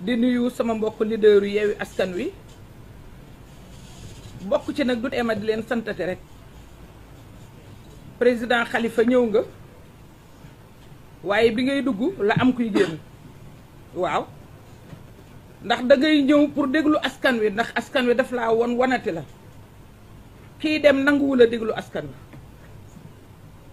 di nuyu sama mbokk leader yu Yewwi Askan Wi bokk ci nag du teema di leen santate rek président Khalifa ñëw nga waaye bi ngay dugg la am kuy génn waaw ndax da ngay ñëw pour déglu askan wi ndax askan wi daf laa won wanati la kii dem nanguwul a déglu askan wi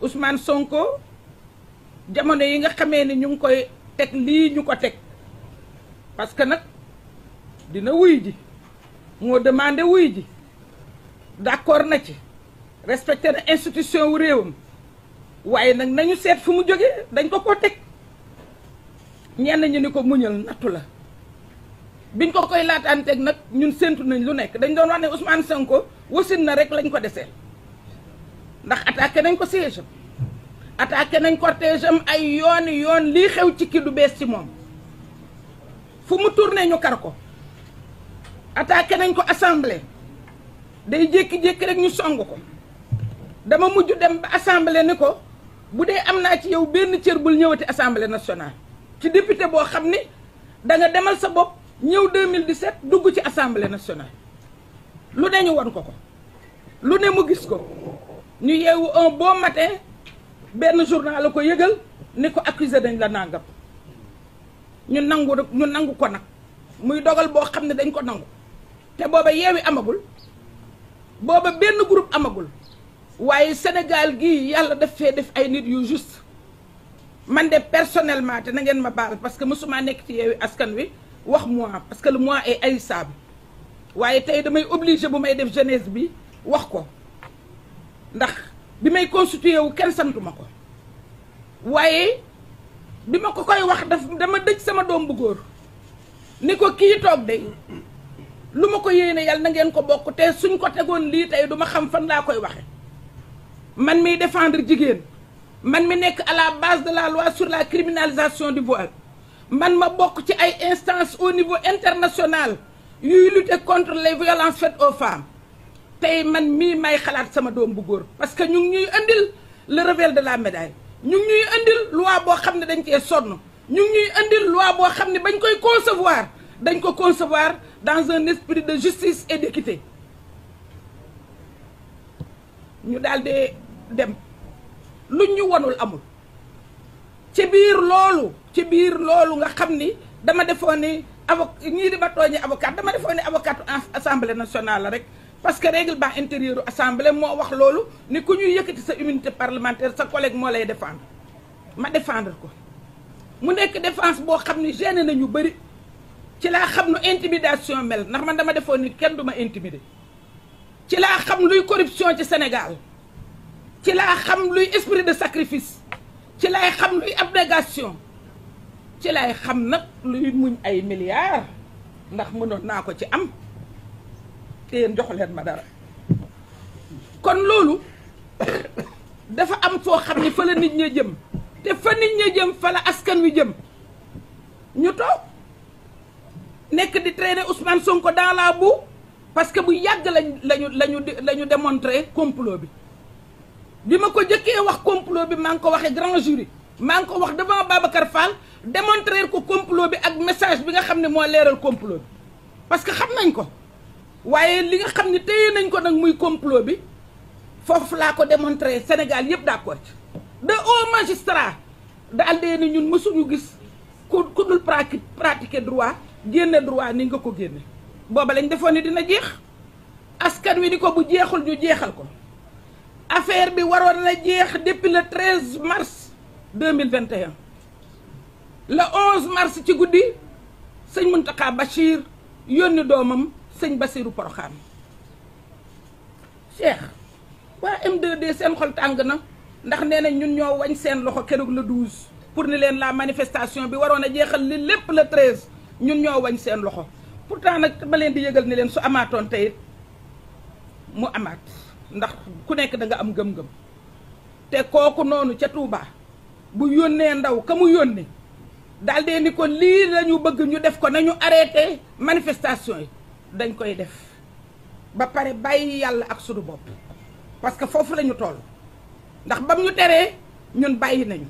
Ousmane Sonko jamono yi nga xamee ni ñu ngi koy teg lii ñu ko teg parce que nag dina wuy ji moo demandé wuy ji d'accord na ci respecté na institution wu réewam waaye nag nañu seet fu mu jógee dañ ko teg ñenn ñu ni ko muñal nattu la biñ ko koy laataan teg nag ñun séntu nañ lu nekk dañ doon wax ne Ousmane Sonko wasin na rek lañ ko deseel ndax attaqué nañ ko siège am attaqué nañ cortège am ay yooni yoon lii xew ci kii du bees ci moom fu mu tourné ñu kar ko attaqué nañ ko assemblée day jékki-jékki rek ñu song ko dama mujj dem ba assemblée ni ko bu dee am naa ci yow benn cër bul ñëwati assemblée nationale ci député boo xam ni da nga demal sa bopp ñëw 2017 dugg ci assemblée nationale lu ne ñu won ko lu ne mu gis ko ñu yeewu un bon matin benn journal la ko yëgal ni ko accusé dañ la nangam ñu nangu ko nag muy dogal boo xam ne dañ ko nangu te booba Yewwi amagul booba benn groupe amagul waaye Sénégal gii yàlla daf fee def ay nit yu juste man de personnellement te na ngeen ma baal parce que mësuma nekk ci Yewwi Askan Wi wax moi parce que le moi est haïssable waaye tey damay obligé bu may def jeunesse bi wax ko ndax bi may constitué wu kenn santuma ko waaye bi ma ko koy wax dama dëj sama doom bu góor ni ko kii toog de lu ma ko yéene yàlla na ngeen ko bokk te suñ ko tegoon lii tey duma xam fan laa koy waxe man miy défendre jigéen man mi nekk à la base de la loi sur la criminalisation du voile man ma bokk ci ay instances au niveau international yuy lutter contre les violences faites aux femmes tey man mii may xalaat sama doom bu góor parce que ñu ngi ñuy andil le revers de la médaille ñu ngi ñuy andil loi boo xam ne dañ cee sonn ñu ngi ñuy andil loi boo xam ne bañ koy concevoir dañ ko concevoir dans un esprit de justice et d'équité ñu daal di dem luñ ñu wonul amul ci biir loolu nga xam ni dama defoon ni ñii di ba tooñi avocat dama defoon ni avocat assemblée nationale la rek parce que règlement intérieur assemblée moo wax loolu ni ku ñuy yëkkati sa immunité parlementaire sa collègue moo lay défendre ma défendre ko mu nekk défense boo xam ni gêné na ñu bëri ci laa xam nu intimidation mel ndax man dama defoon ni kenn du ma intimider ci laa xam luy corruption ci Sénégal ci laa xam luy esprit de sacrifice ci laay xam luy abnégation ci laay xam nag luy muñ ay milliards ndax mënoon naa ko ci am te yéen joxu leen ma dara kon loolu dafa am foo xam ni fa la nit ña jëm te fa nit ña jëm fa la askan wi jëm ñu toog nekk di traîner Ousmane Sonko dans la boue parce que bu yàgg lañu démontrer complot bi ma ko jëkkee wax complot bi maa ngi ko waxee grand jury maa ngi ko wax devant Babacar Fall démontrer ko complot bi ak message bi nga xam ne moo leeral complot bi parce que xam nañ ko waaye li nga xam ne téye nañ ko nag muy complot bi foofu laa ko démontrer Sénégal yëpp d'accord ci de haut magistrat daal dee ni ñun mësuñu gis ku dul pratiquer droit génne droit ni nga ko génne booba lañ defoon ni dina jeex askan wi ni ko bu jeexul ñu jeexal ko affaire bi waroon na jeex depuis le 13 mars 2021 le 11 mars ci guddi sëñ Mountakha Bachir yónni doomam sëñ Bassirou Porokhane Cheikh waa M2D seen xol tàng na ndax nee nañ ñun ñoo wañ seen loxo keroog le 12 pour ni leen la manifestation bi waroon a jeexal li lépp le 13 ñun ñoo wañ seen loxo pourtant nag ma leen di yëgal ni leen su amaatoon tey mu amaat ndax ku nekk da nga am gëm-gëm te kooku noonu ca Touba bu yónnee ndaw ka mu yónni daal dee ni ko lii lañu bëgg ñu def ko nañu arrêté manifestation yi dañ koy def ba pare bàyyi yàlla ak sunu bopp parce que foofu la ñu toll ndax bam ñu teree ñun bàyyi nañu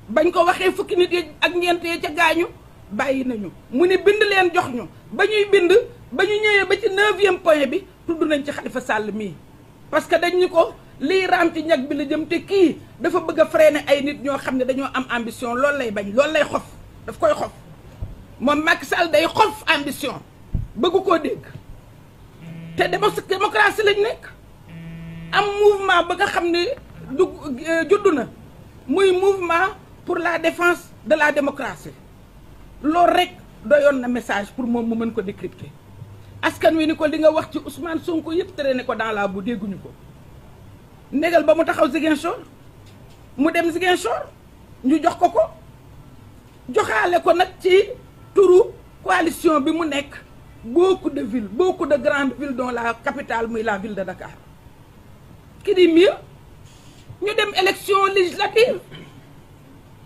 bañ ko waxee fukki nit yi ak ñeent yi ca gaañu bàyyi nañu mu ni bind leen jox ñu ba ñuy bind ba ñu ñëwee ba ci 9e point bi tudd nañ ci Khalifa Sall mii parce que dañ ñu ko lii raam ci ñag bi la jëm te kii dafa bëgg a freiner ay nit ñoo xam ne dañoo am ambition loolu lay bañ loolu lay xof daf koy xof moom Macky Sall day xof ambition bëgg koo dégg te démocratie lañ nekk am mouvement ba nga xam ne du juddu na muy mouvement pour la défense de la démocratie loolu rek doyoon na message pour moom mu mën ko décrypter askan wi ni ko li nga wax ci Ousmane Sonko yëpp tere ne ko dans la bu dégguñu ko négal ba mu taxaw Ziguinchor mu dem Ziguinchor ñu jox ko joxaale ko nag ci turu coalition bi mu nekk beaucoup de villes beaucoup de grandes villes dont la capitale muy la ville de Dakar qui dit mieux ñu dem élection législative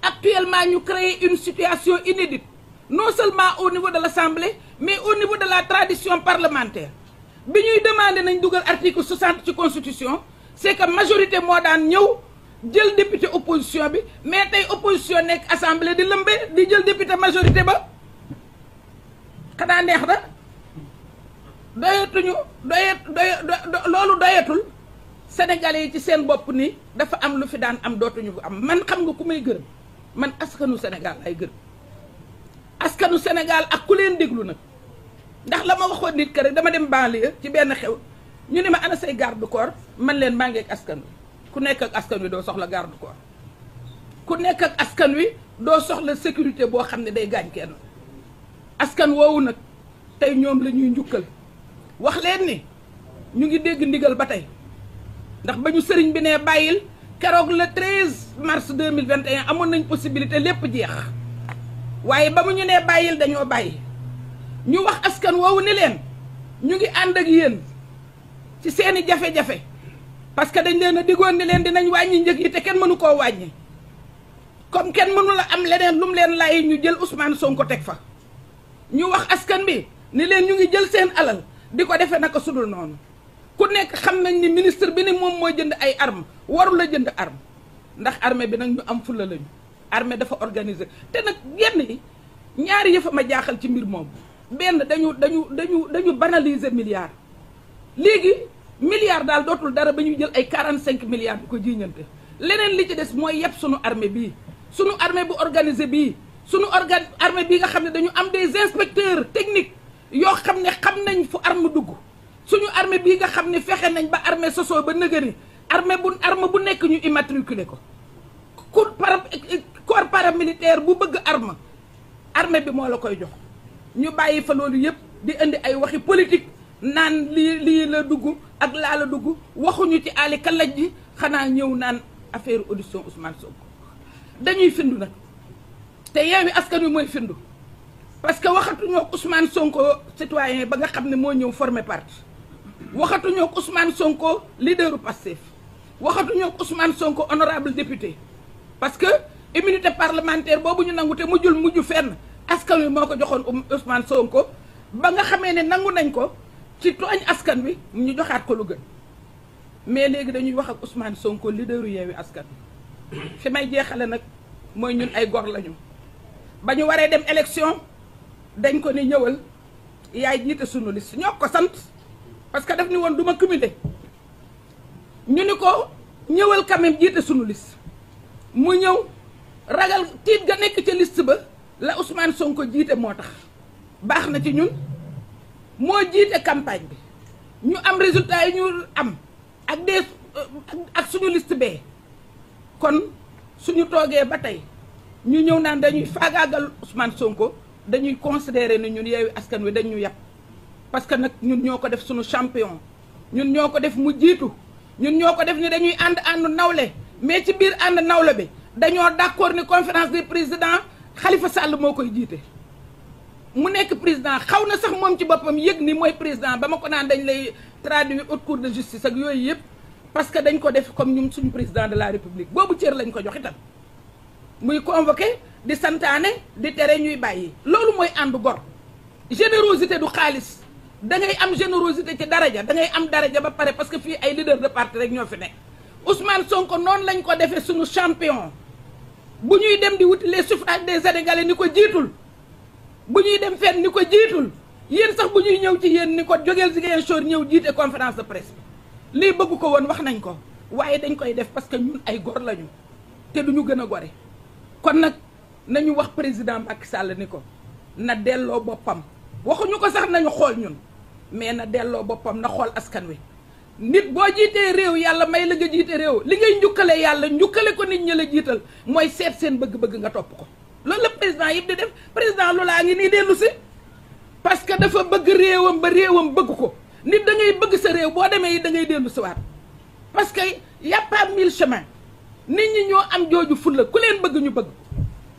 actuellement ñu créer une situation inédite non seulement au niveau de l'Assemblée mais au niveau de la tradition parlementaire bi ñuy demander nañ dugal article 60 ci constitution c'est que majorité moo daan ñëw jël député opposition bi mais tey opposition nekk assemblée di lëmbe di jël député majorité ba xanaa neex na doyatuñu loolu doyatul sénégalais yi ci seen bopp ni dafa am lu fi daan am dootuñu ko am man xam nga ku may gërëm man askanu Sénégal ay gërëm askanu Sénégal ak ku leen déglu nag ndax la ma waxoon nit que rek dama dem banlieue ci benn xew ñu ne ma ana say garde corps man leen maa ngi ak askan wi ku nekk ak askan wi doo soxla garde corps ku nekk ak askan wi doo soxla sécurité boo xam ne day gaañ kenn askan woowu nag tey ñoom la ñuy njukkal wax leen ni ñu ngi dégg ndigal ba tey ndax ba ñu sëriñ bi ne bàyyil keroog le 13 mars 2021 amoon nañ possibilité lépp jeex waaye ba mu ñu nee bàyyil dañoo bàyyi ñu wax askan woowu ni leen ñu ngi ànd ak yéen ci seeni jafe-jafe parce que dañ leen a diggoon ni leen dinañ wàññi njëg yi te kenn mënu koo wàññi comme kenn mënu la am leneen lu mu leen lay ñu jël Ousmane Sonko teg fa ñu wax askan bi ni leen ñu ngi jël seen alal di ko defee naka sudul noonu ku nekk xam nañ ni ministre bi ni moom mooy jënd ay armes warul la jënd arme ndax armée bi nag ñu am fulla lañu armée dafa organiser te nag yenn yi ñaari yëfa ma jaaxal ci mbir moom benn dañu banaliser milliards léegi milliards daal dootul dara ba ñuy jël ay 45 milliards di ko jiiñante leneen li ci des mooy yëpp sunu armée bii sunu armée bu organisé bii sunu armée bii nga xam ne dañu am des inspecteurs techniques yoo xam ne xam nañ fu arme dugg suñu armée bii nga xam ne fexe nañ ba armée sosoo ba nëgëni arme bu nekk ñu immatriculé ko corps paramilitaire bu bëgg armée bi moo la koy jox ñu bàyyi fa loolu yëpp di indi ay waxi politique naan lii la dugg ak laa la dugg waxuñu ci aali kalaj ji xanaa ñëw naan affaire audition Ousmane Sonko dañuy findu nag te Yewwi Askan Wi mooy findu parce que waxatuñoo Ousmane Sonko citoyen ba nga xam ne moo ñëw former parti waxatuñoo Ousmane Sonko leaderu Pastef waxatuñoo Ousmane Sonko honorable député parce que immunité parlementaire boobu ñu nangu te mujj fenn askan wi moo ko joxoon Ousmane Sonko ba nga xamee ne nangu nañ ko ci tooñ askan wi ñu joxaat ko lu gën mais léegi dañuy wax ak Ousmane Sonko leaderu Yewwi Askan Wi fi may jeexale nag mooy ñun ay gor lañu ba ñu waree dem élection dañ ko ni ñëwal yaay jiite sunu liste ñoo ko sant parce que daf ni woon du ma cumuler ñu ni ko ñëwal quand même jiite sunu liste mu ñëw ragal tiit ga nekk ca liste ba la Ousmane Sonko jiite moo tax baax na ci ñun moo jiite campagne bi ñu am résultat yi ñu am ak suñu liste bee kon suñu toogee ba tey ñu ñëw naan dañuy faagaagal Ousmane Sonko dañuy considérer ne ñun Yewwi Askan Wi dañ ñu yàpp parce que nag ñun ñoo ko def suñu champion ñun ñoo ko def mu jiitu ñun ñoo ko def ni dañuy ànd nawle mais ci biir ànd nawle bi dañoo d'accord ni conférence des présidents Khalifa Sall moo koy jiite mu nekk président xaw na sax moom ci boppam yëg ni mooy président ba ma ko naan dañ lay traduire haute cour de justice ak yooyu yëpp parce que dañ ko def comme ñun suñu président de la république boobu cër lañ ko jox itam muy convoqué di santaane di tere ñuy bàyyi loolu mooy ànd gor générosité du xaalis da ngay am générosité ci daraja da ngay am daraja ba pare parce que fii ay leader de parti rek ñoo fi nekk Ousmane Sonko noonu lañ ko defee suñu champion bu ñuy dem di wuti les suffrages des Sénégalais ni ko jiitul bu ñuy dem fenn ni ko jiitul yéen sax bu ñuy ñëw ci yéen ni ko jógeel Ziguinchor ñëw jiite conférence de presse bi lii bëgg ko woon wax nañ ko waaye dañ koy def parce que ñun ay gor lañu te duñu gën a gore kon nag nañu wax président Macky Sall ni ko na delloo boppam waxuñu ko sax nañu xool ñun mais na delloo boppam na xool askan wi nit boo jiitee réew yàlla may la nga jiite réew li ngay njukkale yàlla njukkale ko nit ñi la jiital mooy seet seen bëgg-bëgg nga topp ko loolu la président yëpp di def président loolaa ngi nii dellu si parce que dafa bëgg réewam ba réewam bëgg ko nit da ngay bëgg sa réew boo demee yi da ngay dellu si waat parce que y a pas mille chemins nit ñi ñoo am jooju fulla ku leen bëgg ñu bëgg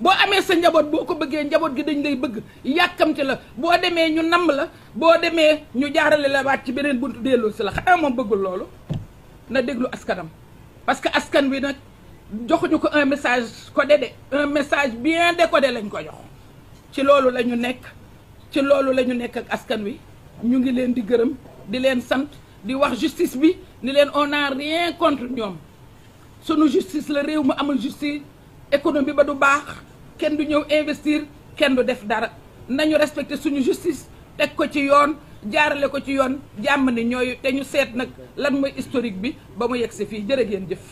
boo amee sa njaboot boo ko bëggee njaboot gi dañ lay bëgg yàkkamti la boo demee ñu namm la boo demee ñu jaarale la waat ci beneen buntu delloo si la xanaa moom bëggul loolu na déglu askanam parce que askan wi nag joxuñu ko un message codé de un message bien décodé lañ ko jox ci loolu la ñu nekk ci loolu la ñu nekk ak askan wi ñu ngi leen di gërëm di leen sant di wax justice bi ni leen on n'a rien contre ñoom sunu justice la réew mu amul justice économie ba du baax kenn du ñëw investir kenn du def dara nañu respecté suñu justice teg ko ci yoon jaarale ko ci yoon jàmm ni ñooy te ñu seet nag lan mooy historique bi ba mu yegg si fii jërë ngeen jëf